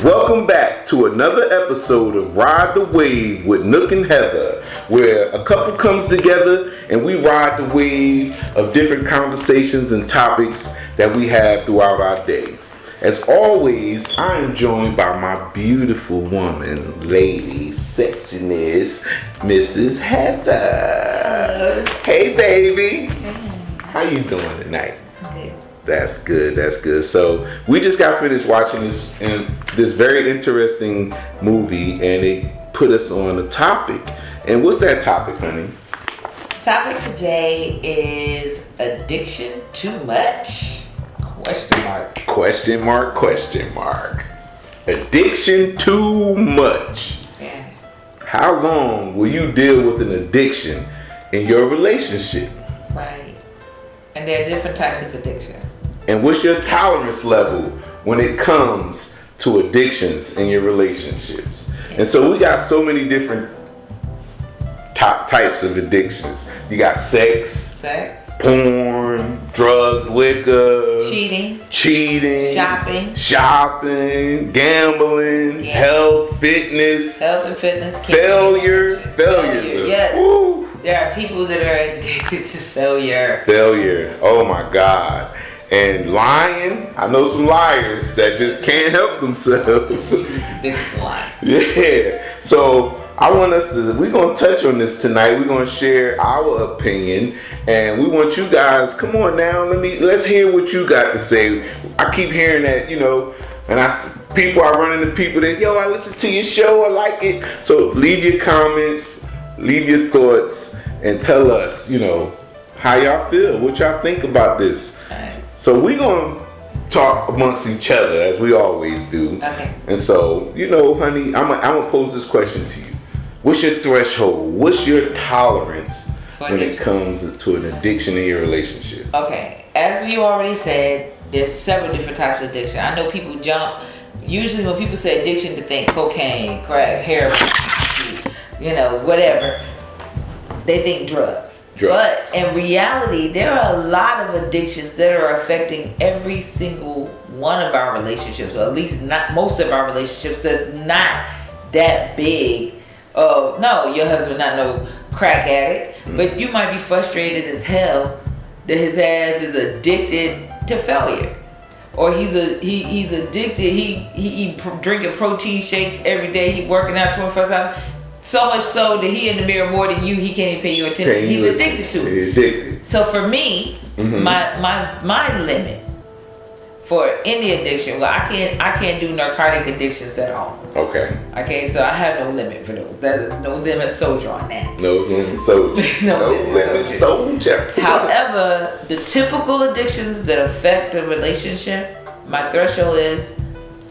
Welcome back to another episode of Ride the Wave with Nook and Heather, where a couple comes together and we ride the wave of different conversations and topics that we have throughout our day. As always, I am joined by my beautiful woman, lady, sexiness, Mrs. Heather. Hey, baby. How you doing tonight? That's good. So we just got finished watching this very interesting movie, and it put us on a topic. And what's that topic, honey? Topic today is addiction too much? Question mark. Addiction too much. Yeah. How long will you deal with an addiction in your relationship? Right. And there are different types of addiction. And what's your tolerance level when it comes to addictions in your relationships? Yeah. And so we got so many different types of addictions. You got sex, porn, drugs, liquor, cheating, shopping, gambling, health and fitness, failure. Yes. Woo. There are people that are addicted to failure. Oh my God. And lying, I know some liars that just can't help themselves. Addicted to lying. Yeah. So we're going to touch on this tonight. We're going to share our opinion, and we want you guys, come on now, let's hear what you got to say. I keep hearing that, and I run into people that, I listen to your show, I like it. So leave your comments, leave your thoughts, and tell us, how y'all feel, what y'all think about this. So we're going to talk amongst each other as we always do. Okay. And so, honey, I'm going to pose this question to you. What's your threshold? What's your tolerance when it comes to an addiction in your relationship? Okay. As you already said, there's several different types of addiction. I know people jump. Usually when people say addiction, they think cocaine, crack, heroin, whatever. They think drugs. But in reality, there are a lot of addictions that are affecting every single one of our relationships, or at least not most of our relationships. That's not that big. No, your husband not no crack addict, but you might be frustrated as hell that his ass is addicted to failure, or he's addicted. He drinking protein shakes every day. He working out 24/7. So much so that he in the mirror more than you, he can't even pay you attention. He's addicted to it. Addicted. So for me, my limit for any addiction, well, I can't do narcotic addictions at all. Okay, so I have no limit for those. There's no limit soldier on that. No limit soldier. no limit soldier. However, the typical addictions that affect the relationship, my threshold is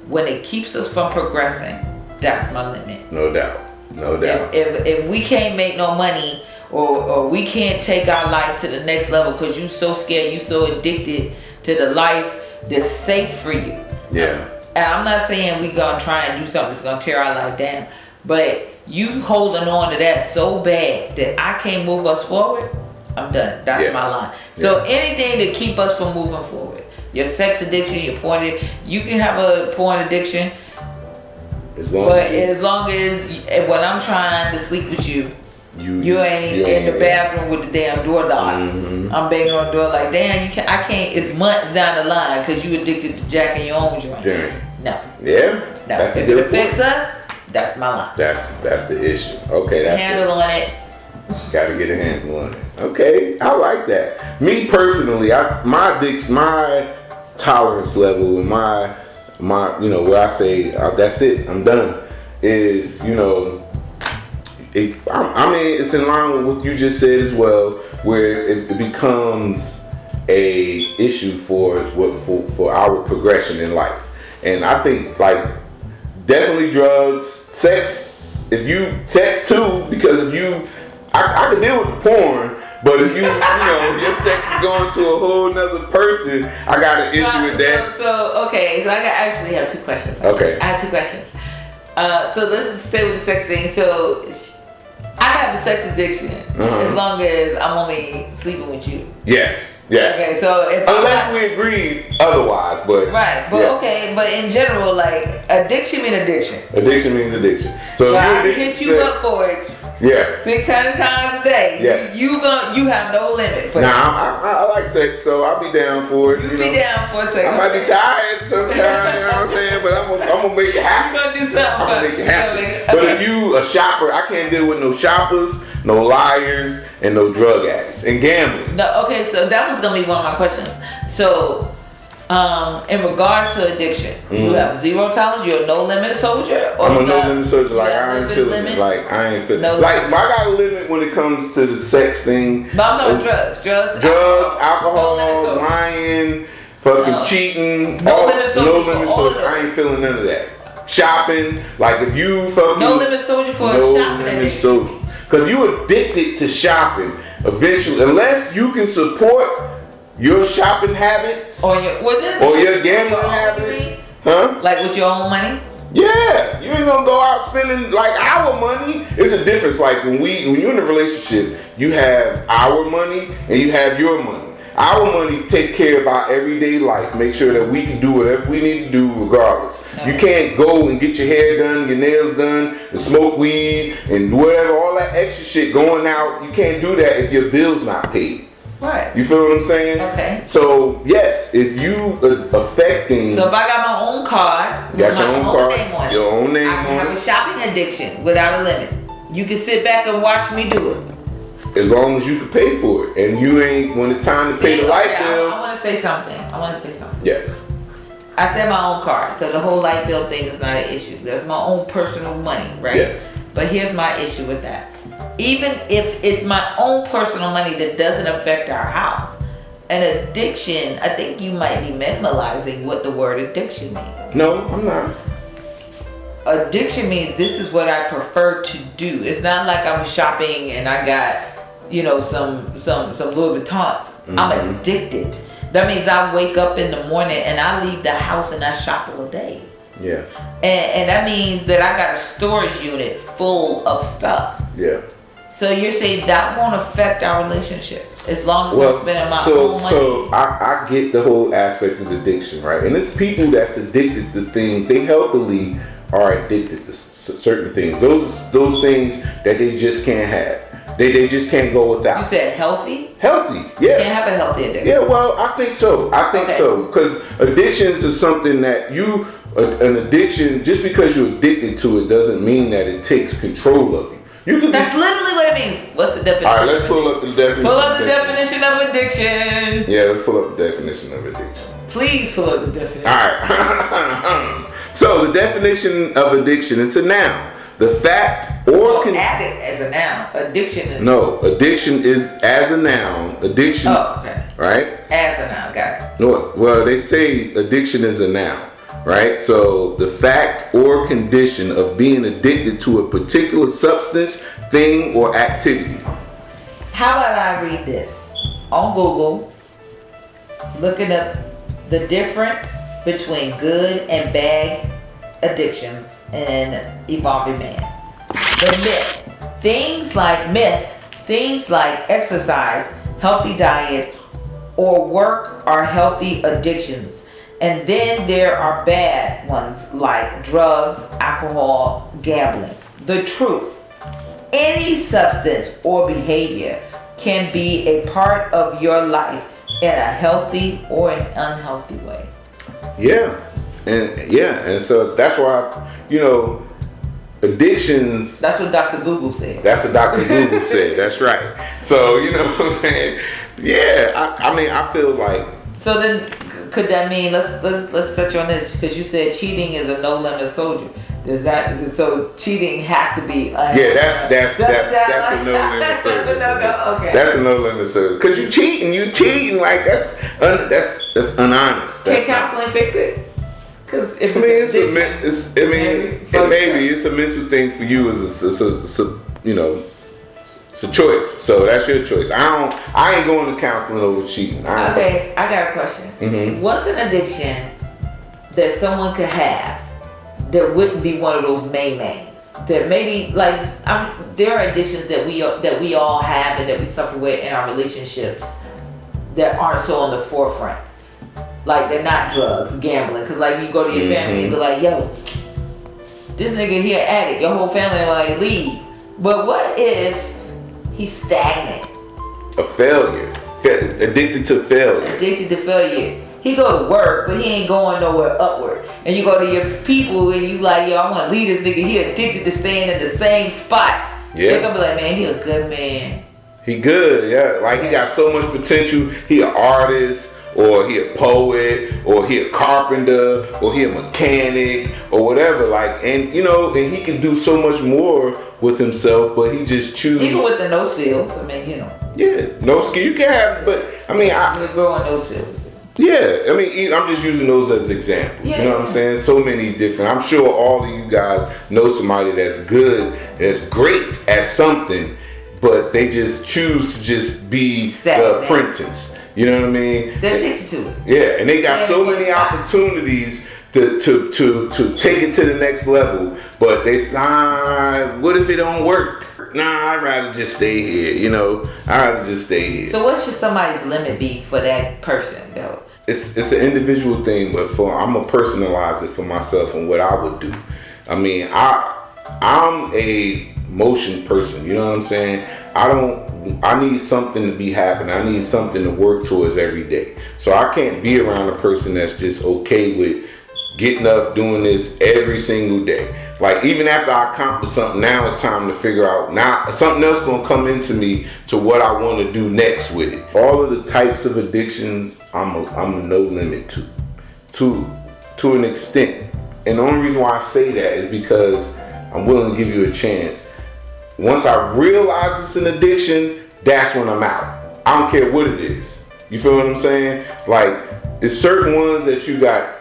when it keeps us from progressing. That's my limit. No doubt. If we can't make no money, or we can't take our life to the next level because you so scared, you so addicted to the life that's safe for you. Yeah. And I'm not saying we gonna try and do something that's gonna tear our life down, but you holding on to that so bad that I can't move us forward, I'm done. That's my line. So anything to keep us from moving forward. Your sex addiction, your porn, you can have a porn addiction. As long as when I'm trying to sleep with you, you ain't in the bathroom with the damn door locked. I'm banging on the door like, damn, I can't. It's months down the line because you addicted to jacking your own joint. No. Yeah. No. If it affects us, that's my line. That's the issue. Okay. That's handle on it. Got to get a handle on it. Okay, I like that. Me personally, my tolerance level and my where I say that's it, I'm done, is it's in line with what you just said as well, where it becomes a issue for our progression in life. And I think definitely drugs, sex too, because I can deal with the porn. But if your sex is going to a whole nother person, I got an issue with that. So I actually have two questions. Okay. I have two questions. So let's stay with the sex thing. So I have a sex addiction as long as I'm only sleeping with you. Yes. Okay, so unless we agree otherwise, but right, but okay, but in general, like addiction means addiction. Addiction means addiction. So I can hit you up for it. Yeah. 600 times a day. Yeah. You have no limit for that. I like sex, so I'll be down for it. You be down for sex. I might be tired sometimes, you know what I'm saying? But I'm gonna make it happen. You're gonna do something. I'm gonna make it happen. But if you a shopper, I can't deal with no shoppers, no liars, and no drug addicts and gambling. No, okay, so that was gonna be one of my questions. So, in regards to addiction, you have zero tolerance. You're a no limit soldier. Or I'm a no limit soldier. Like I ain't feeling it. Like I ain't feeling. No like I got a limit when it comes to the sex thing. But I'm talking drugs, alcohol, lying, fucking cheating. No limit soldier. I ain't feeling none of that. Shopping, like if you fucking no limit soldier for no shopping. Limit soldier. Because you addicted to shopping eventually, unless you can support your shopping habits or your gambling habits, huh? Like with your own money? Yeah, you ain't gonna go out spending like our money. It's a difference. Like when you're in a relationship, you have our money and you have your money. Our money take care of our everyday life, make sure that we can do whatever we need to do regardless. Okay. You can't go and get your hair done, your nails done, and smoke weed and whatever, all that extra shit going out. You can't do that if your bill's not paid. Right. You feel what I'm saying? Okay. So yes, if you affecting. So if I got my own card, got your own card, your own name on it. I can have a shopping addiction without a limit. You can sit back and watch me do it. As long as you can pay for it, and you ain't when it's time to pay the light bill. I want to say something. Yes. I said my own card, so the whole light bill thing is not an issue. That's my own personal money, right? Yes. But here's my issue with that. Even if it's my own personal money that doesn't affect our house, an addiction, I think you might be minimalizing what the word addiction means. No, I'm not. Addiction means this is what I prefer to do. It's not like I'm shopping and I got, some Louis Vuittons. Mm-hmm. I'm addicted. That means I wake up in the morning and I leave the house and I shop all day. Yeah. And that means that I got a storage unit full of stuff. Yeah. So you're saying that won't affect our relationship as long as I'm spending my own money? So I get the whole aspect of addiction, right? And it's people that's addicted to things. They healthily are addicted to certain things. Those things that they just can't have. They just can't go without. You said healthy? Healthy, yeah. You can't have a healthy addiction. Yeah, well, I think so. Because addictions is something that an addiction, just because you're addicted to it doesn't mean that it takes control of you. That's literally what it means. What's the definition? All right, let's pull up the definition. Pull up the definition of addiction. Yeah, let's pull up the definition of addiction. Please pull up the definition. All right. So the definition of addiction is a noun. The fact or add it as a noun. Addiction is addiction is as a noun. Addiction. Oh, okay. Right? As a noun, got it. No, well, they say addiction is a noun, right? So the fact or condition of being addicted to a particular substance, thing, or activity. How about I read this on Google, looking up the difference between good and bad addictions in evolving man. The myth. Things like exercise, healthy diet, or work are healthy addictions. And then there are bad ones like drugs, alcohol, gambling. The truth. Any substance or behavior can be a part of your life in a healthy or an unhealthy way. Yeah. And so that's why, addictions. That's what Dr. Google said. That's what Dr. Google said. That's right. So, you know what I'm saying? Yeah, I feel like. So then, could that mean, let's touch on this, because you said cheating is a no limit soldier. So cheating has to be yeah, that's a no limit soldier. Okay. That's a no limit soldier. Because you cheating like that's unhonest. Can counseling fix it? Because if maybe it's a mental thing for you. It's a choice. So that's your choice. I ain't going to counseling over cheating. Okay, I got a question. Mm-hmm. What's an addiction that someone could have that wouldn't be one of those main names? that maybe like there are addictions that we all have and that we suffer with in our relationships that aren't so on the forefront. Like they're not drugs, gambling. Cause like you go to your family and be like, yo, this nigga here addict. Your whole family will like leave. But what if he's stagnant? A failure. Addicted to failure. Addicted to failure. He go to work, but he ain't going nowhere upward. And you go to your people and you like, yo, I want to leave this nigga. He addicted to staying in the same spot. Yeah. They're gonna be like, man, he a good man. He good, yeah. Like he got so much potential. He an artist, or he a poet, or he a carpenter, or he a mechanic, or whatever. Like, and you know, and he can do so much more with himself, but he just chooses. Even with the no skills, I mean, you know. Yeah, no skill you can have, but I mean, you're growing no skills. Yeah, I mean, I'm just using those as examples. Yeah. You know what I'm saying? So many different. I'm sure all of you guys know somebody that's good, that's great at something, but they just choose to just be the apprentice. You know what I mean? They're addicted to it. Yeah, and they got so many opportunities to take it to the next level, but they say, what if it don't work? Nah, I'd rather just stay here, you know. I'd rather just stay here. So what should somebody's limit be for that person, though? It's an individual thing, but I'm gonna personalize it for myself and what I would do. I mean, I'm a motion person, you know what I'm saying? I need something to be happening. I need something to work towards every day. So I can't be around a person that's just okay with getting up, doing this every single day. Like, even after I accomplish something, now it's time to figure out, now something else gonna come into me to what I want to do next with it. All of the types of addictions, I'm a no limit to an extent. And the only reason why I say that is because I'm willing to give you a chance. Once I realize it's an addiction, that's when I'm out. I don't care what it is. You feel what I'm saying? Like, there's certain ones that you got,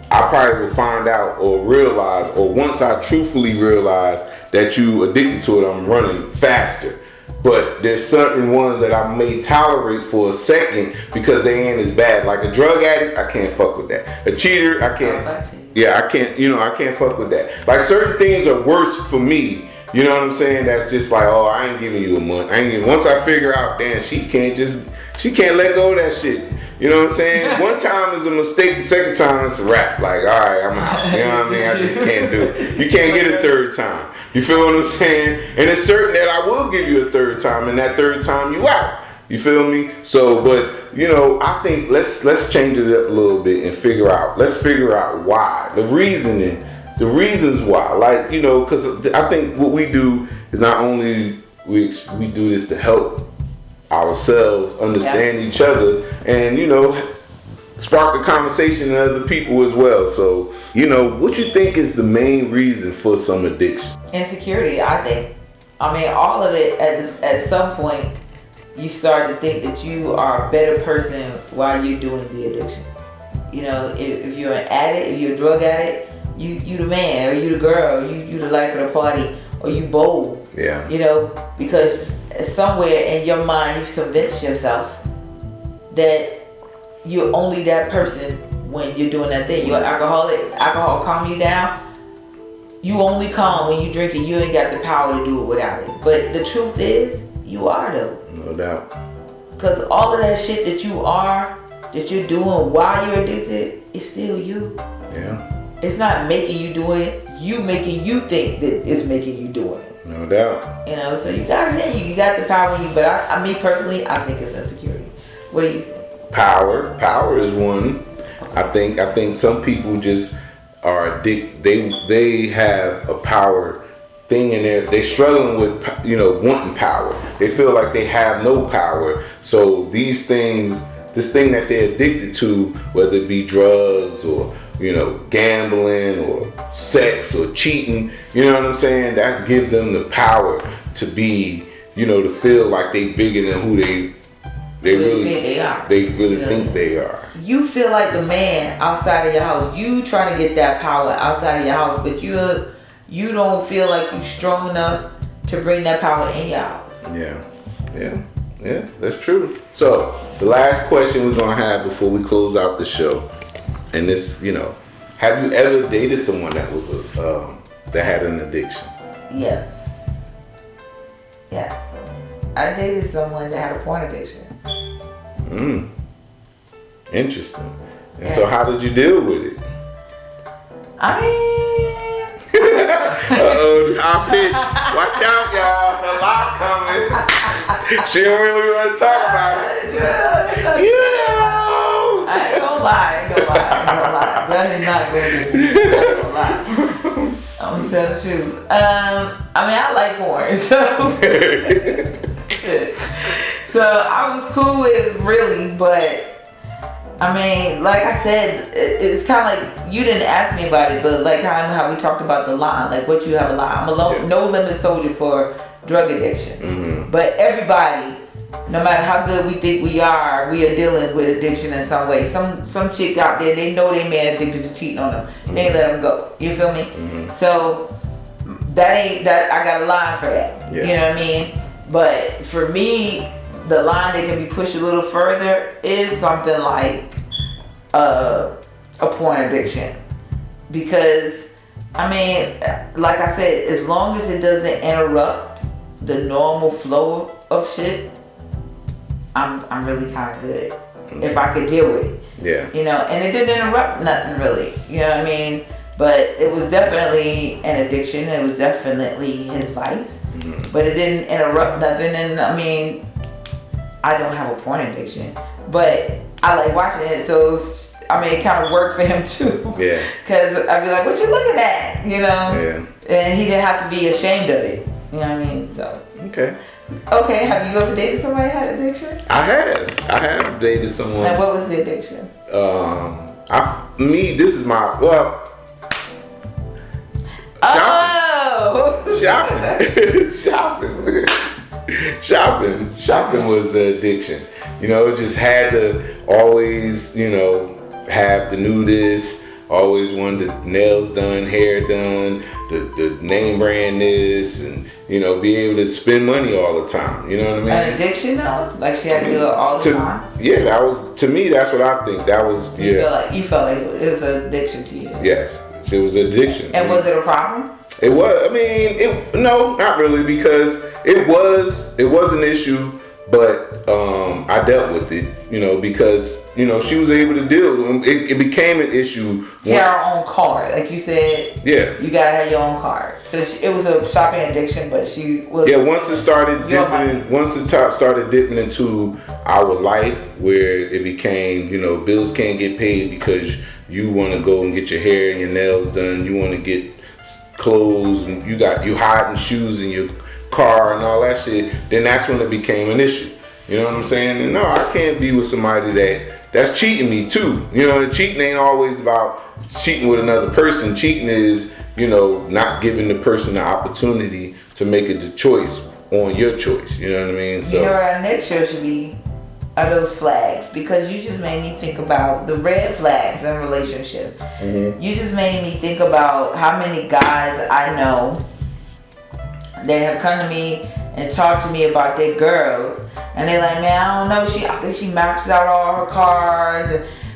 I probably will find out or realize, or once I truthfully realize that you addicted to it, I'm running faster. But there's certain ones that I may tolerate for a second because they ain't as bad. Like a drug addict, I can't fuck with that. A cheater, I can't. Yeah, I can't. You know, I can't fuck with that. Like certain things are worse for me. You know what I'm saying? That's just like, oh, I ain't giving you a month. Once I figure out, damn, she can't let go of that shit. You know what I'm saying? One time is a mistake, the second time it's a wrap. Like, all right, I'm out. You know what I mean? I just can't do it. You can't get a third time. You feel what I'm saying? And it's certain that I will give you a third time, and that third time you out. You feel me? So, but you know, I think let's change it up a little bit and let's figure out why. The reasons why. Like, you know, because I think what we do is not only we do this to help ourselves understand each other and, you know, spark a conversation in other people as well. So, you know, what you think is the main reason for some addiction? Insecurity, I think. I mean, all of it at some point you start to think that you are a better person while you're doing the addiction. You know, if you're an addict, if you're a drug addict, you the man, or you the girl, you the life of the party, or you bold. Yeah. You know, because somewhere in your mind you've convinced yourself that you're only that person when you're doing that thing. You're an alcoholic. Alcohol calm you down. You only calm when you drink it. You ain't got the power to do it without it. But the truth is, you are though. No doubt. Because all of that shit that you're doing while you're addicted, is still you. Yeah. It's not making you do it. You making you think that it's making you do it. No doubt. You know, so you got it in you. You got the power in you. But I mean, personally, I think it's insecurity. What do you think? Power is one. I think some people just are addicted. They have a power thing in there. They're struggling with, you know, wanting power. They feel like they have no power. So this thing that they're addicted to, whether it be drugs or, you know, gambling or sex or cheating, you know what I'm saying? That gives them the power to be, you know, to feel like they bigger than who they really think they are. They really think they are. You feel like the man outside of your house. You trying to get that power outside of your house, but you don't feel like you're strong enough to bring that power in your house. Yeah, that's true. So the last question we're gonna have before we close out the show, and this, you know, have you ever dated someone that was that had an addiction? Yes. I dated someone that had a porn addiction. Interesting. And so how did you deal with it? I mean... Uh-oh, our pitch. Watch out, y'all. A lot coming. She don't really want to talk about it. You know. I ain't gonna lie. That is not good. I ain't gonna lie. I'm gonna tell the truth. I mean, I like porn, so... So I was cool with it, really, but... I mean, like I said, it's kind of like, you didn't ask me about it, but like how we talked about the line, like what you have a line. I'm a no limit soldier for drug addiction. Mm-hmm. But everybody, no matter how good we think we are dealing with addiction in some way. Some chick out there, they know they man addicted to cheating on them. Mm-hmm. They ain't let them go. You feel me? Mm-hmm. So that I got a line for that. Yeah. You know what I mean? But for me, the line that can be pushed a little further is something like a porn addiction. Because, I mean, like I said, as long as it doesn't interrupt the normal flow of shit, I'm really kind of good. Okay. If I could deal with it. Yeah. You know, and it didn't interrupt nothing really. You know what I mean? But it was definitely an addiction. It was definitely his vice. Mm-hmm. But it didn't interrupt nothing. And I mean... I don't have a porn addiction, but I like watching it, so I mean, it kind of worked for him too. Yeah. Cause I'd be like, "What you looking at?" You know. Yeah. And he didn't have to be ashamed of it. You know what I mean? So. Okay. Okay. Have you ever dated somebody who had addiction? I have dated someone. And what was the addiction? This is my Shopping was the addiction. You know, just had to always, you know, have the nudist, always wanted the nails done, hair done, the name brand this, and, you know, be able to spend money all the time. You know what I mean? An addiction though? Like she had to do it all the time? Yeah, to me, that's what I think. That was, You felt like it was an addiction to you? Yes, it was an addiction. And was it a problem? It was. I mean, no, not really, because it was an issue, but I dealt with it, you know, because, you know, she was able to deal with it. It became an issue. She had her own card, like you said. Yeah. You gotta have your own card. So it was a shopping addiction, but she was. Yeah. Once it started dipping into our life, where it became, you know, bills can't get paid because you want to go and get your hair and your nails done. You want to get clothes, and you hiding shoes in your car and all that shit, then that's when it became an issue. You know what I'm saying? And no, I can't be with somebody that's cheating me too. You know, and cheating ain't always about cheating with another person. Cheating is, you know, not giving the person the opportunity to make the choice on your choice. You know what I mean? So, you know what our next show should be? Are those flags, because you just made me think about the red flags in a relationship. Mm-hmm. You just made me think about how many guys I know that have come to me and talked to me about their girls, and they're like, man, I don't know, I think she maxed out all her cards,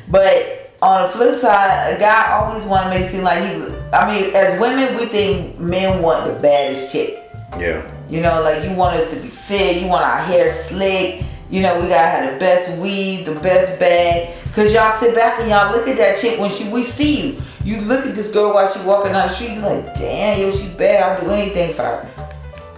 but on the flip side, a guy always want to make it seem like as women, we think men want the baddest chick. Yeah. You know, like you want us to be fit, you want our hair slick. You know, we gotta have the best weave, the best bag. Cause y'all sit back and y'all look at that chick when we see you. You look at this girl while she walking down the street, you're like, damn, yo, she bad, I'll do anything for her.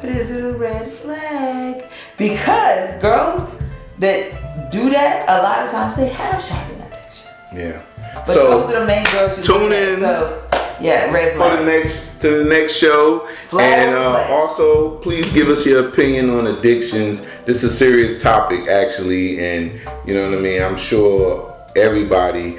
But is it a red flag? Because girls that do that, a lot of times they have shopping addictions. Yeah. But those are the main girls who tune in. So, yeah, red flag. To the next show. And also, please give us your opinion on addictions. This is a serious topic, actually, and you know what I mean? I'm sure everybody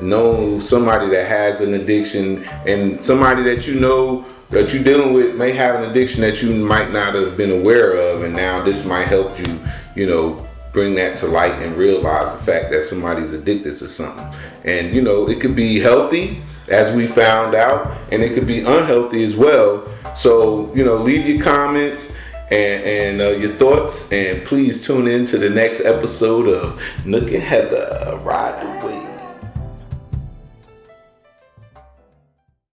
knows somebody that has an addiction, and somebody that you know that you're dealing with may have an addiction that you might not have been aware of, and now this might help you, you know, bring that to light and realize the fact that somebody's addicted to something. And you know, it could be healthy, as we found out, and it could be unhealthy as well. So, you know, leave your comments and your thoughts, and please tune in to the next episode of Nook and Heather Ryde.